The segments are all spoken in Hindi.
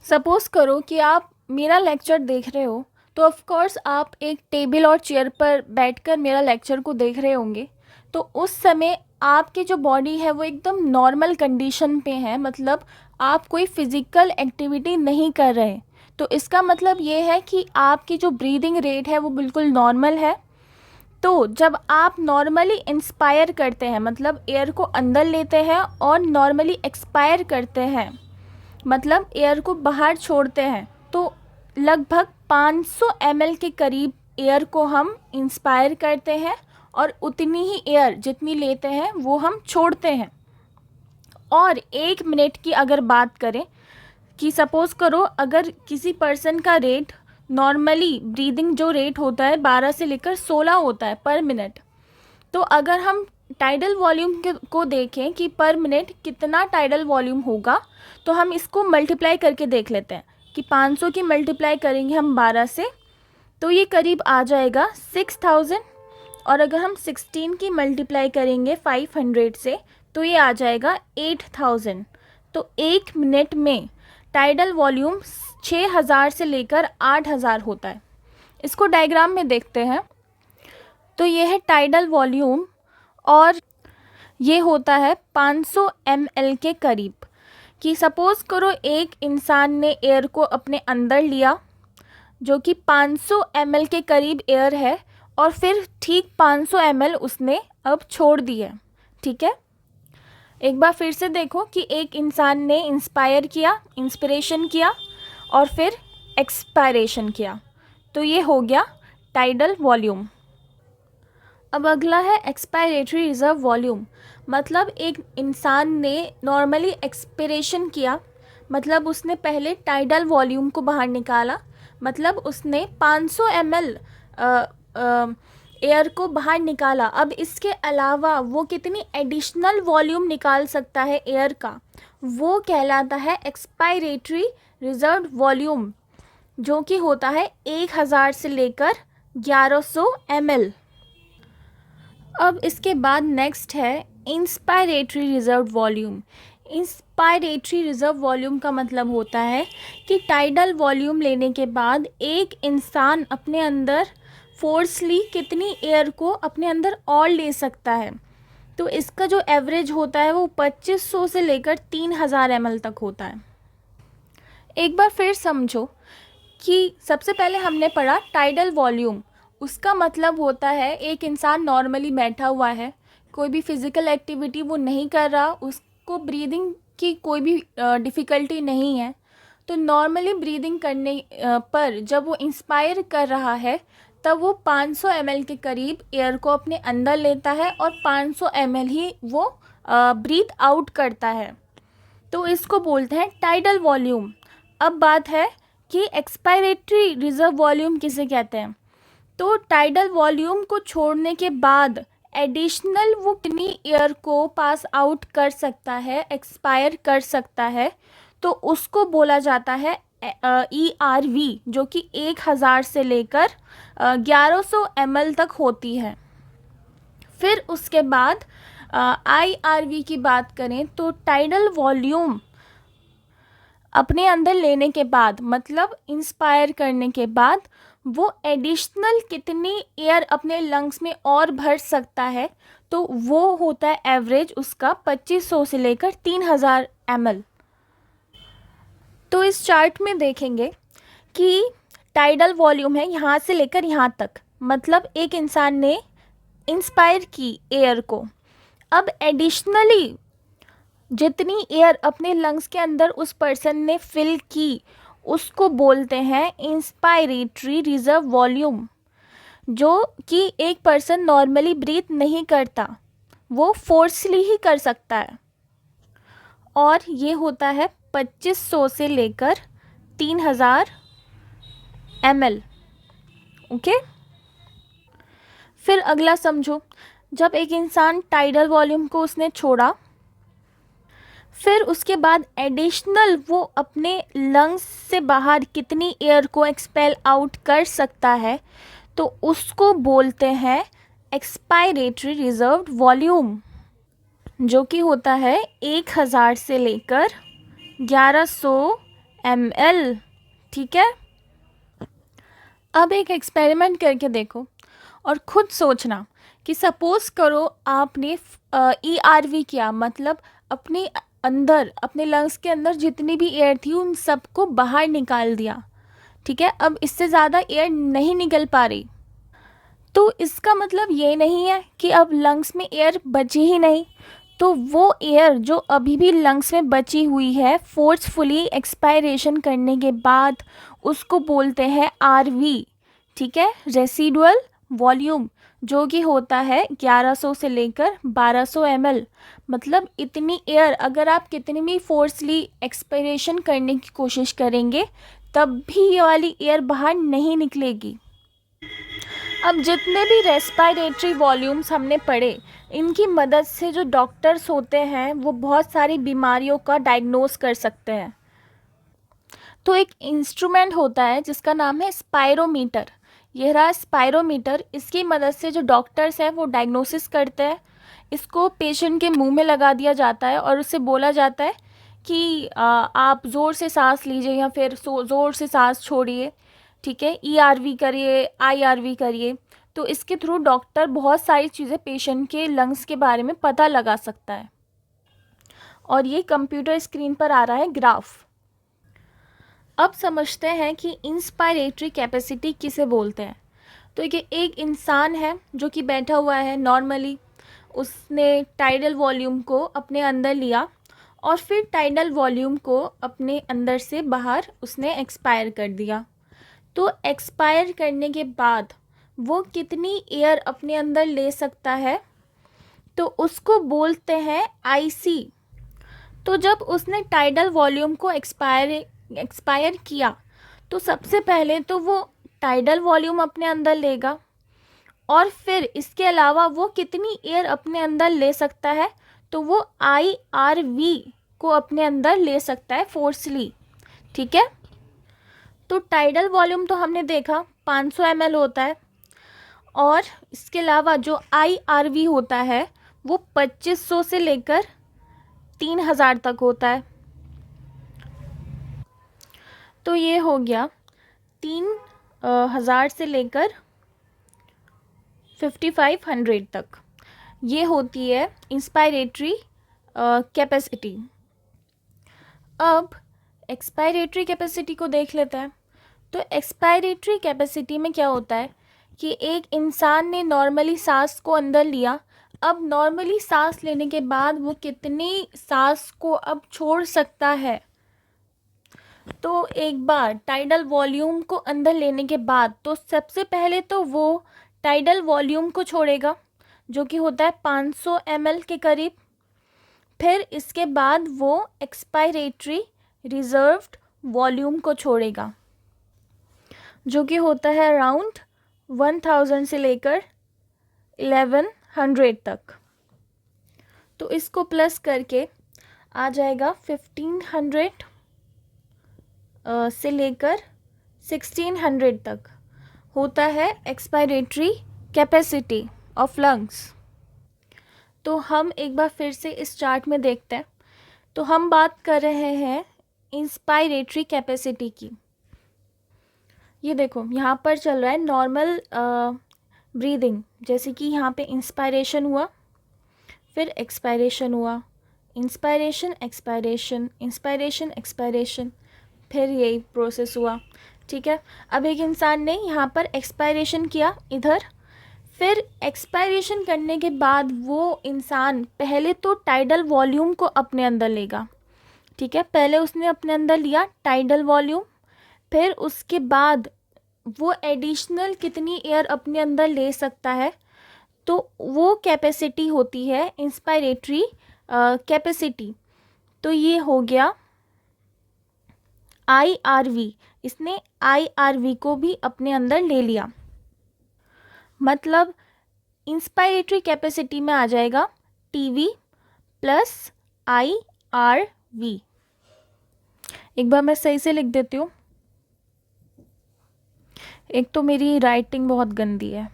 सपोज़ करो कि आप मेरा लेक्चर देख रहे हो, तो ऑफ़ कोर्स आप एक टेबल और चेयर पर बैठकर मेरा लेक्चर को देख रहे होंगे। तो उस समय आपकी जो बॉडी है वो एकदम नॉर्मल कंडीशन पे है, मतलब आप कोई फ़िज़िकल एक्टिविटी नहीं कर रहे। तो इसका मतलब ये है कि आपकी जो ब्रीदिंग रेट है वो बिल्कुल नॉर्मल है। तो जब आप नॉर्मली इंस्पायर करते हैं, मतलब एयर को अंदर लेते हैं, और नॉर्मली एक्सपायर करते हैं, मतलब एयर को बाहर छोड़ते हैं, तो लगभग 500 ml के करीब एयर को हम इंस्पायर करते हैं और उतनी ही एयर जितनी लेते हैं वो हम छोड़ते हैं। और 1 मिनट की अगर बात करें कि सपोज़ करो अगर किसी पर्सन का रेट नॉर्मली ब्रीदिंग जो रेट होता है 12 से लेकर 16 होता है पर मिनट, तो अगर हम टाइडल वॉल्यूम को देखें कि पर मिनट कितना टाइडल वॉल्यूम होगा, तो हम इसको मल्टीप्लाई करके देख लेते हैं कि 500 की मल्टीप्लाई करेंगे हम 12 से, तो ये करीब आ जाएगा 6000। और अगर हम 16 की मल्टीप्लाई करेंगे 500 से, तो ये आ जाएगा 8000। तो 1 मिनट में टाइडल वॉल्यूम 6000 से लेकर 8000 होता है। इसको डायग्राम में देखते हैं। तो ये है टाइडल वॉल्यूम और ये होता है 500 ml के करीब। कि सपोज़ करो एक इंसान ने एयर को अपने अंदर लिया जो कि 500 ml के करीब एयर है, और फिर ठीक 500 ml उसने अब छोड़ दी है। ठीक है, एक बार फिर से देखो कि एक इंसान ने इंस्पिरेशन किया और फिर एक्सपायरेशन किया, तो ये हो गया टाइडल वॉल्यूम। अब अगला है एक्सपायरेटरी रिजर्व वॉल्यूम। मतलब एक इंसान ने नॉर्मली एक्सपिरेशन किया, मतलब उसने पहले टाइडल वॉल्यूम को बाहर निकाला, मतलब उसने 500 ml एयर को बाहर निकाला। अब इसके अलावा वो कितनी एडिशनल वॉल्यूम निकाल सकता है एयर का, वो कहलाता है एक्सपायरेटरी रिजर्व वॉल्यूम, जो कि होता है 1000 से लेकर 1100 ml। अब इसके बाद नेक्स्ट है inspiratory reserve volume. Inspiratory reserve volume का मतलब होता है कि टाइडल वॉल्यूम लेने के बाद एक इंसान अपने अंदर फोर्सली कितनी एयर को अपने अंदर और ले सकता है। तो इसका जो एवरेज होता है वो 2500 से लेकर 3000 ml तक होता है। एक बार फिर समझो कि सबसे पहले हमने पढ़ा टाइडल वॉल्यूम। उसका मतलब होता है एक इंसान नॉर्मली बैठा हुआ है, कोई भी फिज़िकल एक्टिविटी वो नहीं कर रहा, उसको ब्रीदिंग की कोई भी डिफ़िकल्टी नहीं है। तो नॉर्मली ब्रीदिंग करने पर जब वो इंस्पायर कर रहा है, तब वो 500 ml के करीब एयर को अपने अंदर लेता है और 500 ml ही वो ब्रीथ आउट करता है। तो इसको बोलते हैं टाइडल वॉल्यूम। अब बात है कि एक्सपायरेटरी रिजर्व वॉल्यूम किसे कहते हैं। तो टाइडल वॉल्यूम को छोड़ने के बाद एडिशनल वो कितनी एयर को पास आउट कर सकता है, एक्सपायर कर सकता है, तो उसको बोला जाता है ERV, जो कि 1000 से लेकर 1100 ml तक होती है। फिर उसके बाद IRV की बात करें तो टाइडल वॉल्यूम अपने अंदर लेने के बाद, मतलब इंस्पायर करने के बाद, वो एडिशनल कितनी एयर अपने लंग्स में और भर सकता है, तो वो होता है एवरेज उसका 2500 से लेकर 3000 ml। तो इस चार्ट में देखेंगे कि टाइडल वॉल्यूम है यहाँ से लेकर यहाँ तक, मतलब एक इंसान ने इंस्पायर की एयर को, अब एडिशनली जितनी एयर अपने लंग्स के अंदर उस पर्सन ने फिल की, उसको बोलते हैं इंस्पायरेटरी रिजर्व वॉल्यूम, जो कि एक पर्सन नॉर्मली ब्रीथ नहीं करता, वो फोर्सली ही कर सकता है। और ये होता है 2500 से लेकर 3000 ml। ओके, फिर अगला समझो, जब एक इंसान टाइडल वॉल्यूम को उसने छोड़ा, फिर उसके बाद एडिशनल वो अपने लंग्स से बाहर कितनी एयर को एक्सपेल आउट कर सकता है, तो उसको बोलते हैं एक्सपायरेटरी रिजर्व वॉल्यूम, जो कि होता है 1000 से लेकर 1100 ml। ठीक है, अब एक एक्सपेरिमेंट करके देखो और खुद सोचना कि सपोज करो आपने ERV किया, मतलब अपने अंदर, अपने लंग्स के अंदर जितनी भी एयर थी उन सबको बाहर निकाल दिया। ठीक है, अब इससे ज़्यादा एयर नहीं निकल पा रही, तो इसका मतलब ये नहीं है कि अब लंग्स में एयर बची ही नहीं। तो वो एयर जो अभी भी लंग्स में बची हुई है, फोर्सफुली एक्सपायरेशन करने के बाद उसको बोलते हैं RV। ठीक है, रेसिडुअल वॉल्यूम, जो कि होता है 1100 से लेकर 1200 ml। मतलब इतनी एयर अगर आप कितनी भी फोर्सली एक्सपायरेशन करने की कोशिश करेंगे तब भी ये वाली एयर बाहर नहीं निकलेगी। अब जितने भी रेस्पिरेटरी वॉल्यूम्स हमने पढ़े, इनकी मदद से जो डॉक्टर्स होते हैं वो बहुत सारी बीमारियों का डायग्नोस कर सकते हैं। तो एक इंस्ट्रूमेंट होता है जिसका नाम है स्पायरोमीटर। यह रहा स्पायरोमीटर, इसकी मदद से जो डॉक्टर्स हैं वो डायग्नोसिस करते हैं। इसको पेशेंट के मुंह में लगा दिया जाता है और उससे बोला जाता है कि आप ज़ोर से सांस लीजिए या फिर ज़ोर से सांस छोड़िए। ठीक है, ERV करिए, IRV करिए। तो इसके थ्रू डॉक्टर बहुत सारी चीज़ें पेशेंट के लंग्स के बारे में पता लगा सकता है। और ये कंप्यूटर स्क्रीन पर आ रहा है ग्राफ। अब समझते हैं कि इंस्पायरेटरी कैपेसिटी किसे बोलते हैं। तो ये एक इंसान है जो कि बैठा हुआ है नॉर्मली, उसने टाइडल वॉल्यूम को अपने अंदर लिया और फिर टाइडल वॉल्यूम को अपने अंदर से बाहर उसने एक्सपायर कर दिया। तो एक्सपायर करने के बाद वो कितनी एयर अपने अंदर ले सकता है, तो उसको बोलते हैं IC। तो जब उसने टाइडल वॉल्यूम को एक्सपायर किया तो सबसे पहले तो वो टाइडल वॉल्यूम अपने अंदर लेगा और फिर इसके अलावा वो कितनी एयर अपने अंदर ले सकता है, तो वो IRV को अपने अंदर ले सकता है फोर्सली। ठीक है, तो टाइडल वॉल्यूम तो हमने देखा 500 ml होता है और इसके अलावा जो IRV होता है वो 2500 से लेकर 3000 तक होता है। तो ये हो गया 3000 से लेकर 5500 तक। ये होती है इंस्पायरेटरी कैपेसिटी। अब एक्सपायरेटरी कैपेसिटी को देख लेते हैं। तो एक्सपायरेटरी कैपेसिटी में क्या होता है कि एक इंसान ने नॉर्मली सांस को अंदर लिया, अब नॉर्मली सांस लेने के बाद वो कितनी सांस को अब छोड़ सकता है। तो एक बार टाइडल वॉल्यूम को अंदर लेने के बाद तो सबसे पहले तो वो टाइडल वॉल्यूम को छोड़ेगा जो कि होता है 500 ml के करीब। फिर इसके बाद वो एक्सपायरेटरी रिजर्व्ड वॉल्यूम को छोड़ेगा जो कि होता है अराउंड 1000 से लेकर 1100 तक। तो इसको प्लस करके आ जाएगा 1500 से लेकर 1600 तक होता है एक्सपायरेटरी कैपेसिटी ऑफ लंग्स। तो हम एक बार फिर से इस चार्ट में देखते हैं। तो हम बात कर रहे हैं इंस्पायरेटरी कैपेसिटी की। ये देखो यहाँ पर चल रहा है नॉर्मल ब्रीदिंग, जैसे कि यहाँ पे इंस्पायरेशन हुआ, फिर एक्सपायरेशन हुआ, इंस्पायरेशन एक्सपायरेशन, इंस्पायरेशन एक्सपायरेशन, फिर यही प्रोसेस हुआ। ठीक है, अब एक इंसान ने यहाँ पर एक्सपायरेशन किया इधर, फिर एक्सपायरेशन करने के बाद वो इंसान पहले तो टाइडल वॉल्यूम को अपने अंदर लेगा। ठीक है, पहले उसने अपने अंदर लिया टाइडल वॉल्यूम, फिर उसके बाद वो एडिशनल कितनी एयर अपने अंदर ले सकता है, तो वो कैपेसिटी होती है इंस्पायरेटरी कैपेसिटी। तो ये हो गया IRV, इसने IRV को भी अपने अंदर ले लिया। मतलब इंस्पायरेटरी कैपेसिटी में आ जाएगा TV प्लस IRV। एक बार मैं सही से लिख देती हूँ, एक तो मेरी राइटिंग बहुत गंदी है।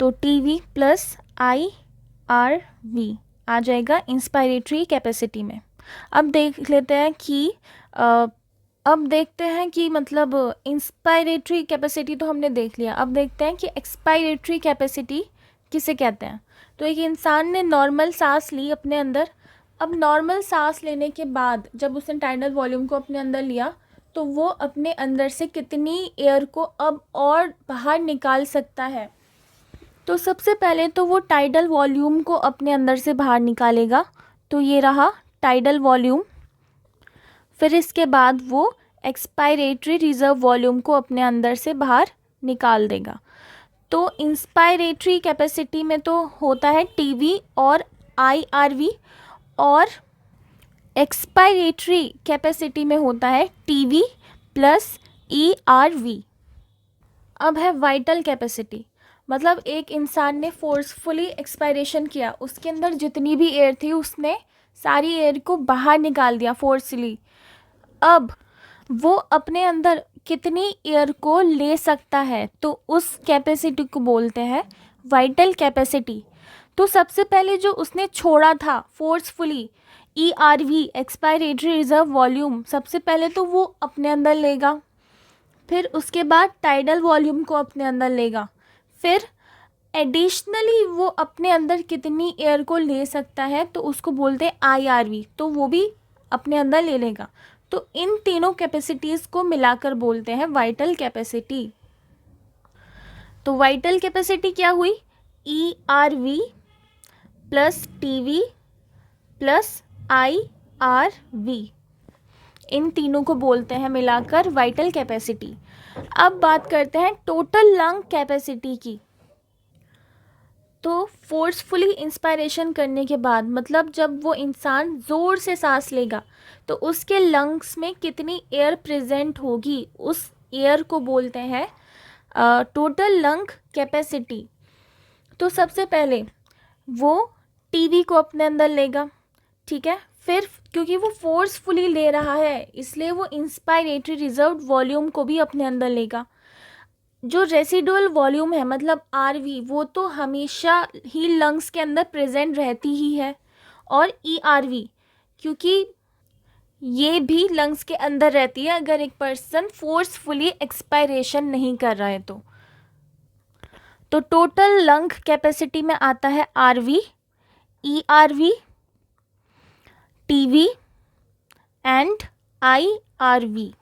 तो TV प्लस IRV आ जाएगा इंस्पायरेटरी कैपेसिटी में। अब देख लेते हैं कि अब देखते हैं कि मतलब इंस्पायरेटरी कैपेसिटी तो हमने देख लिया, अब देखते हैं कि एक्सपायरेटरी कैपेसिटी किसे कहते हैं। तो एक इंसान ने नॉर्मल सांस ली अपने अंदर, अब नॉर्मल सांस लेने के बाद जब उसने टाइडल वॉल्यूम को अपने अंदर लिया तो वो अपने अंदर से कितनी एयर को अब और बाहर निकाल सकता है। तो सबसे पहले तो वो टाइडल वॉल्यूम को अपने अंदर से बाहर निकालेगा, तो ये रहा टाइडल वॉल्यूम। फिर इसके बाद वो एक्सपायरेटरी रिजर्व वॉल्यूम को अपने अंदर से बाहर निकाल देगा। तो इंस्पायरेटरी कैपेसिटी में तो होता है टीवी और आईआरवी, और एक्सपायरेटरी कैपेसिटी में होता है टीवी प्लस ईआरवी। अब है वाइटल कैपेसिटी, मतलब एक इंसान ने फोर्सफुली एक्सपायरेशन किया, उसके अंदर जितनी भी एयर थी उसने सारी एयर को बाहर निकाल दिया फोर्सली। अब वो अपने अंदर कितनी एयर को ले सकता है, तो उस कैपेसिटी को बोलते हैं वाइटल कैपेसिटी। तो सबसे पहले जो उसने छोड़ा था forcefully ERV expiratory reserve volume, सबसे पहले तो वो अपने अंदर लेगा, फिर उसके बाद टाइडल वॉल्यूम को अपने अंदर लेगा, फिर एडिशनली वो अपने अंदर कितनी एयर को ले सकता है तो उसको बोलते हैं आईआरवी, तो वो भी अपने अंदर ले लेगा। तो इन तीनों कैपेसिटीज़ को मिलाकर बोलते हैं वाइटल कैपेसिटी। तो वाइटल कैपेसिटी क्या हुई, ERV plus TV plus IRV, इन तीनों को बोलते हैं मिलाकर वाइटल कैपेसिटी। अब बात करते हैं टोटल लंग कैपेसिटी की। तो फोर्सफुली इंस्पायरेशन करने के बाद, मतलब जब वो इंसान ज़ोर से सांस लेगा तो उसके लंग्स में कितनी एयर प्रेजेंट होगी, उस एयर को बोलते हैं टोटल लंग कैपेसिटी। तो सबसे पहले वो टीवी को अपने अंदर लेगा, ठीक है, फिर क्योंकि वो फोर्सफुली ले रहा है इसलिए वो इंस्पायरेटरी रिजर्व वॉल्यूम को भी अपने अंदर लेगा। जो रेसिडुअल वॉल्यूम है मतलब आरवी, वो तो हमेशा ही लंग्स के अंदर प्रेजेंट रहती ही है, और ईआरवी क्योंकि ये भी लंग्स के अंदर रहती है अगर एक पर्सन फोर्सफुली एक्सपायरेशन नहीं कर रहा है तो टोटल लंग कैपेसिटी में आता है RV, ERV, TV and IRV.